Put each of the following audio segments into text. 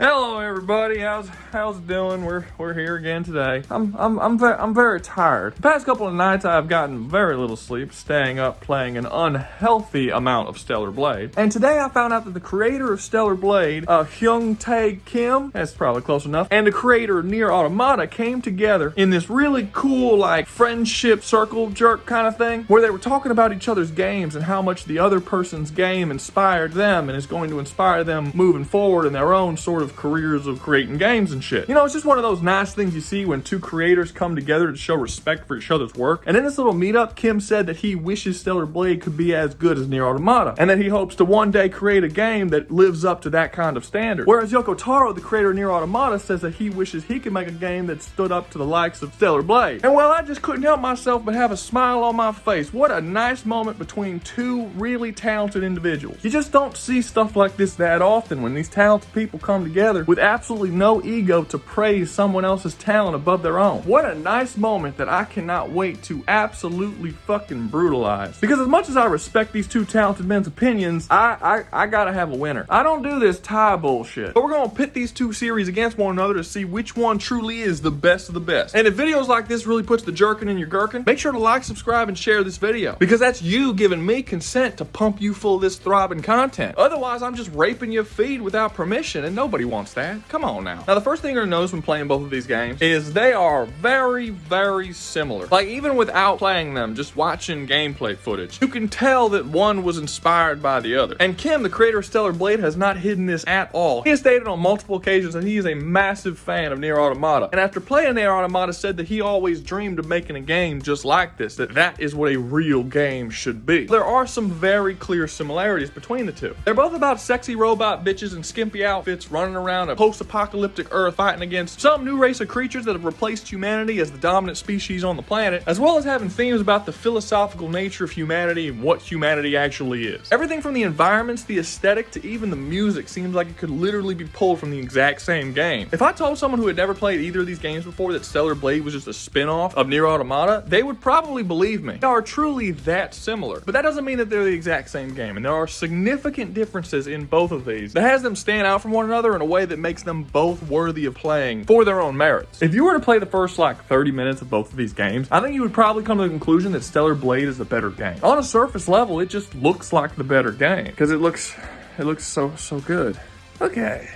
Hello everybody, how's it doing? We're here again today. I'm very tired. The past couple of nights I've gotten very little sleep, staying up playing an unhealthy amount of Stellar Blade. And today I found out that the creator of Stellar Blade, Hyung Tae Kim, that's probably close enough, and the creator of Nier Automata came together in this really cool like friendship circle jerk kind of thing, where they were talking about each other's games and how much the other person's game inspired them and is going to inspire them moving forward in their own sort of careers of creating games and shit. You know, it's just one of those nice things you see when two creators come together to show respect for each other's work. And in this little meetup, Kim said that he wishes Stellar Blade could be as good as Nier Automata, and that he hopes to one day create a game that lives up to that kind of standard. Whereas Yoko Taro, the creator of Nier Automata, says that he wishes he could make a game that stood up to the likes of Stellar Blade. And well, I just couldn't help myself but have a smile on my face. What a nice moment between two really talented individuals. You just don't see stuff like this that often, when these talented people come together with absolutely no ego to praise someone else's talent above their own. What a nice moment that I cannot wait to absolutely fucking brutalize. Because as much as I respect these two talented men's opinions, I gotta have a winner. I don't do this tie bullshit. But we're gonna pit these two series against one another to see which one truly is the best of the best. And if videos like this really puts the jerkin in your gherkin, make sure to like, subscribe, and share this video. Because that's you giving me consent to pump you full of this throbbing content. Otherwise, I'm just raping your feed without permission, and nobody wants that. Come on now. Now, the first thing you're gonna notice when playing both of these games is they are very, very similar. Like, even without playing them, just watching gameplay footage, you can tell that one was inspired by the other. And Kim, the creator of Stellar Blade, has not hidden this at all. He has stated on multiple occasions that he is a massive fan of Nier Automata. And after playing Nier Automata, said that he always dreamed of making a game just like this, that is what a real game should be. There are some very clear similarities between the two. They're both about sexy robot bitches in skimpy outfits running around a post-apocalyptic Earth fighting against some new race of creatures that have replaced humanity as the dominant species on the planet, as well as having themes about the philosophical nature of humanity and what humanity actually is. Everything from the environments, the aesthetic, to even the music seems like it could literally be pulled from the exact same game. If I told someone who had never played either of these games before that Stellar Blade was just a spin-off of Nier Automata, they would probably believe me. They are truly that similar. But that doesn't mean that they're the exact same game, and there are significant differences in both of these that has them stand out from one another in a way that makes them both worthy of playing for their own merits. If you were to play the first like 30 minutes of both of these games, I think you would probably come to the conclusion that Stellar Blade is the better game. On a surface level, it just looks like the better game because it looks so good. Okay,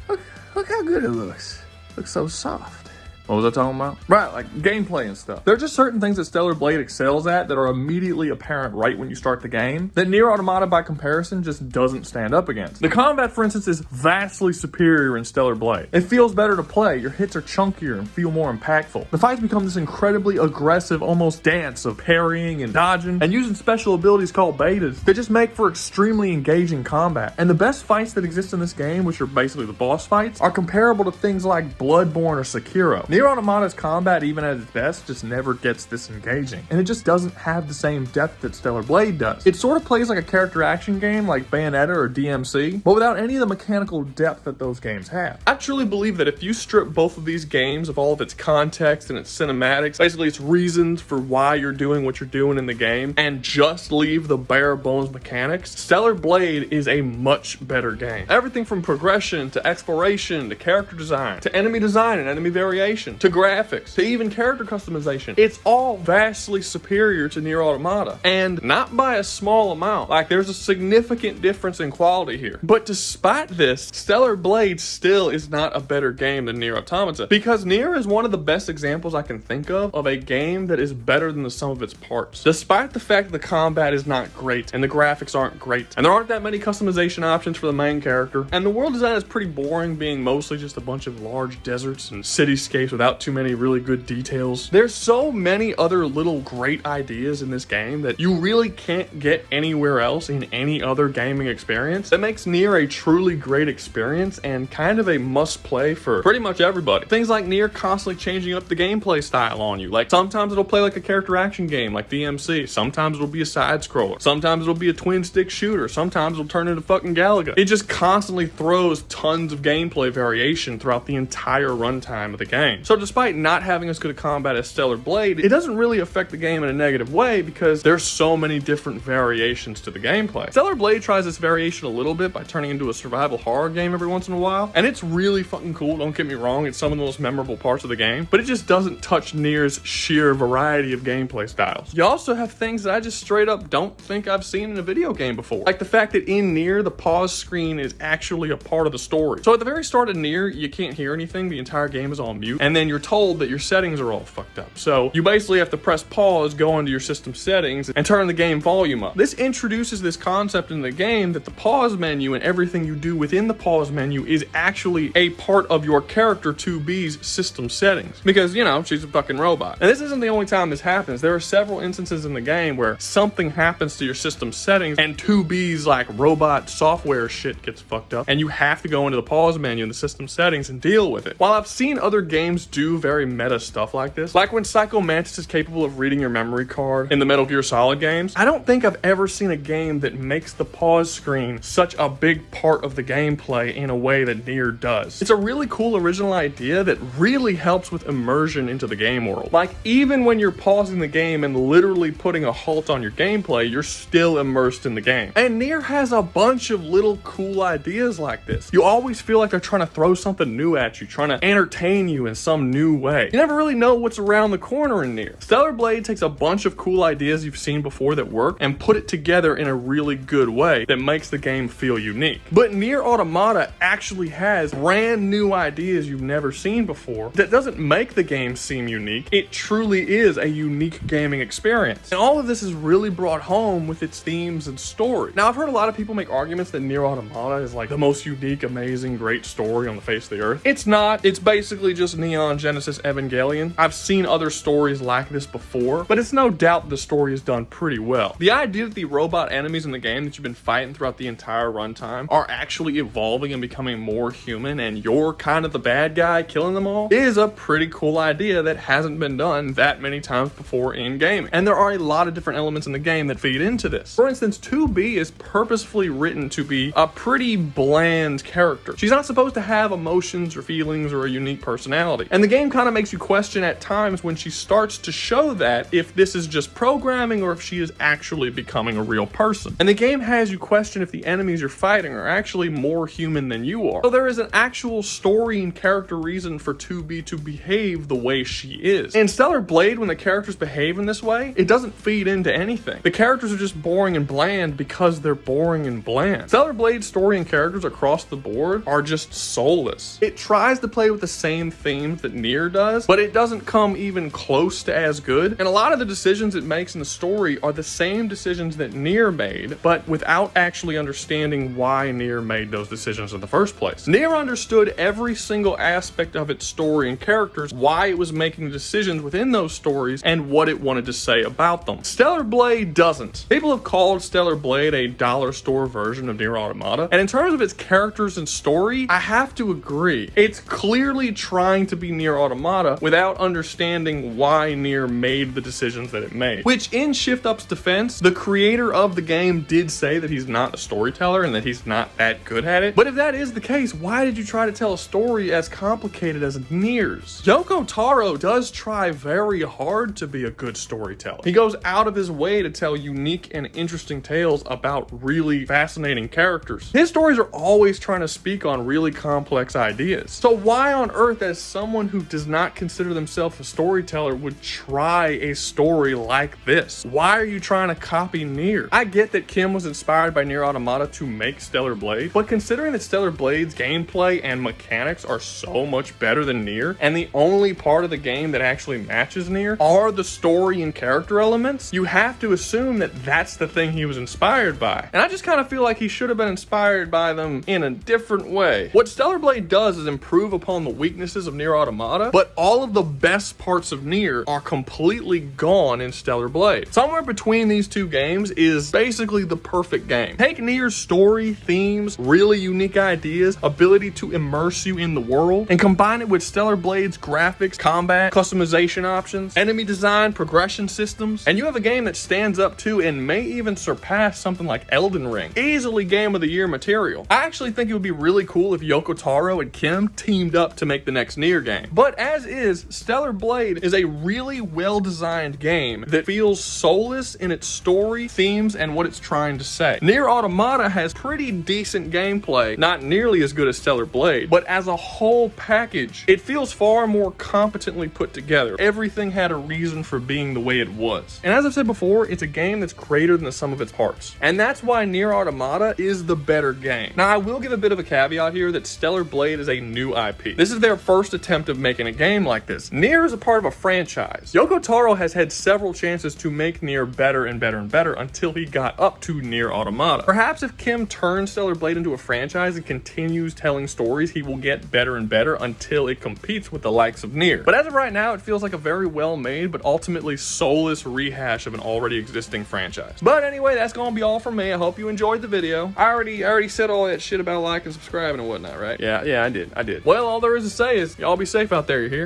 look how good it looks. Looks so soft. What was I talking about? Right, like gameplay and stuff. There are just certain things that Stellar Blade excels at that are immediately apparent right when you start the game that Nier Automata by comparison just doesn't stand up against. The combat, for instance, is vastly superior in Stellar Blade. It feels better to play, your hits are chunkier and feel more impactful. The fights become this incredibly aggressive, almost dance of parrying and dodging and using special abilities called betas that just make for extremely engaging combat. And the best fights that exist in this game, which are basically the boss fights, are comparable to things like Bloodborne or Sekiro. Nier Automata's combat, even at its best, just never gets this engaging, and it just doesn't have the same depth that Stellar Blade does. It sort of plays like a character action game like Bayonetta or DMC, but without any of the mechanical depth that those games have. I truly believe that if you strip both of these games of all of its context and its cinematics, basically its reasons for why you're doing what you're doing in the game, and just leave the bare bones mechanics, Stellar Blade is a much better game. Everything from progression to exploration to character design to enemy design and enemy variation to graphics, to even character customization. It's all vastly superior to Nier Automata, and not by a small amount. Like, there's a significant difference in quality here. But despite this, Stellar Blade still is not a better game than Nier Automata, because Nier is one of the best examples I can think of a game that is better than the sum of its parts. Despite the fact that the combat is not great, and the graphics aren't great, and there aren't that many customization options for the main character, and the world design is pretty boring, being mostly just a bunch of large deserts and cityscapes without too many really good details. There's so many other little great ideas in this game that you really can't get anywhere else in any other gaming experience that makes Nier a truly great experience and kind of a must play for pretty much everybody. Things like Nier constantly changing up the gameplay style on you. Like, sometimes it'll play like a character action game like DMC, sometimes it'll be a side scroller, sometimes it'll be a twin stick shooter, sometimes it'll turn into fucking Galaga. It just constantly throws tons of gameplay variation throughout the entire runtime of the game. So despite not having as good a combat as Stellar Blade, it doesn't really affect the game in a negative way because there's so many different variations to the gameplay. Stellar Blade tries this variation a little bit by turning into a survival horror game every once in a while, and it's really fucking cool, don't get me wrong, it's some of the most memorable parts of the game, but it just doesn't touch Nier's sheer variety of gameplay styles. You also have things that I just straight up don't think I've seen in a video game before. Like the fact that in Nier, the pause screen is actually a part of the story. So at the very start of Nier, you can't hear anything, the entire game is on mute, and then you're told that your settings are all fucked up. So you basically have to press pause, go into your system settings, and turn the game volume up. This introduces this concept in the game that the pause menu and everything you do within the pause menu is actually a part of your character 2B's system settings. Because, you know, she's a fucking robot. And this isn't the only time this happens. There are several instances in the game where something happens to your system settings and 2B's like robot software shit gets fucked up, and you have to go into the pause menu in the system settings and deal with it. While I've seen other games do very meta stuff like this, like when Psycho Mantis is capable of reading your memory card in the Metal Gear Solid games, I don't think I've ever seen a game that makes the pause screen such a big part of the gameplay in a way that Nier does. It's a really cool original idea that really helps with immersion into the game world. Like, even when you're pausing the game and literally putting a halt on your gameplay, you're still immersed in the game. And Nier has a bunch of little cool ideas like this. You always feel like they're trying to throw something new at you, trying to entertain you in some new way. You never really know what's around the corner in Nier. Stellar Blade takes a bunch of cool ideas you've seen before that work and put it together in a really good way that makes the game feel unique. But Nier Automata actually has brand new ideas you've never seen before that doesn't make the game seem unique. It truly is a unique gaming experience. And all of this is really brought home with its themes and story. Now, I've heard a lot of people make arguments that Nier Automata is like the most unique, amazing, great story on the face of the earth. It's not. It's basically just Neon Genesis Evangelion. I've seen other stories like this before, but it's no doubt the story is done pretty well. The idea that the robot enemies in the game that you've been fighting throughout the entire runtime are actually evolving and becoming more human, and you're kind of the bad guy killing them all, is a pretty cool idea that hasn't been done that many times before in gaming. And there are a lot of different elements in the game that feed into this. For instance, 2B is purposefully written to be a pretty bland character. She's not supposed to have emotions or feelings or a unique personality. And the game kind of makes you question at times when she starts to show that if this is just programming or if she is actually becoming a real person. And the game has you question if the enemies you're fighting are actually more human than you are. So there is an actual story and character reason for 2B to behave the way she is. In Stellar Blade, when the characters behave in this way, it doesn't feed into anything. The characters are just boring and bland because they're boring and bland. Stellar Blade's story and characters across the board are just soulless. It tries to play with the same themes that Nier does, but it doesn't come even close to as good. And a lot of the decisions it makes in the story are the same decisions that Nier made, but without actually understanding why Nier made those decisions in the first place. Nier understood every single aspect of its story and characters, why it was making decisions within those stories, and what it wanted to say about them. Stellar Blade doesn't. People have called Stellar Blade a dollar store version of Nier Automata, and in terms of its characters and story, I have to agree. It's clearly trying to be Nier Automata without understanding why Nier made the decisions that it made. Which, in Shift Up's defense, the creator of the game did say that he's not a storyteller and that he's not that good at it. But if that is the case, why did you try to tell a story as complicated as Nier's? Yoko Taro does try very hard to be a good storyteller. He goes out of his way to tell unique and interesting tales about really fascinating characters. His stories are always trying to speak on really complex ideas. So why on earth, as someone who does not consider themselves a storyteller, would try a story like this? Why are you trying to copy Nier? I get that Kim was inspired by Nier Automata to make Stellar Blade, but considering that Stellar Blade's gameplay and mechanics are so much better than Nier, and the only part of the game that actually matches Nier are the story and character elements, you have to assume that that's the thing he was inspired by. And I just kind of feel like he should have been inspired by them in a different way. What Stellar Blade does is improve upon the weaknesses of Nier Automata, but all of the best parts of Nier are completely gone in Stellar Blade. Somewhere between these two games is basically the perfect game. Take Nier's story, themes, really unique ideas, ability to immerse you in the world, and combine it with Stellar Blade's graphics, combat, customization options, enemy design, progression systems, and you have a game that stands up to and may even surpass something like Elden Ring. Easily Game of the Year material. I actually think it would be really cool if Yoko Taro and Kim teamed up to make the next Nier game. game. But as is, Stellar Blade is a really well-designed game that feels soulless in its story, themes, and what it's trying to say. Nier Automata has pretty decent gameplay, not nearly as good as Stellar Blade, but as a whole package, it feels far more competently put together. Everything had a reason for being the way it was. And as I've said before, it's a game that's greater than the sum of its parts. And that's why Nier Automata is the better game. Now, I will give a bit of a caveat here that Stellar Blade is a new IP. This is their first attempt of making a game like this. Nier is a part of a franchise. Yoko Taro has had several chances to make Nier better and better and better until he got up to Nier Automata. Perhaps if Kim turns Stellar Blade into a franchise and continues telling stories, he will get better and better until it competes with the likes of Nier. But as of right now, it feels like a very well-made but ultimately soulless rehash of an already existing franchise. But anyway, that's gonna be all from me. I hope you enjoyed the video. I already said all that shit about liking and subscribing and whatnot, right? Yeah, I did. Well, all there is to say is y'all be safe out there, you hear?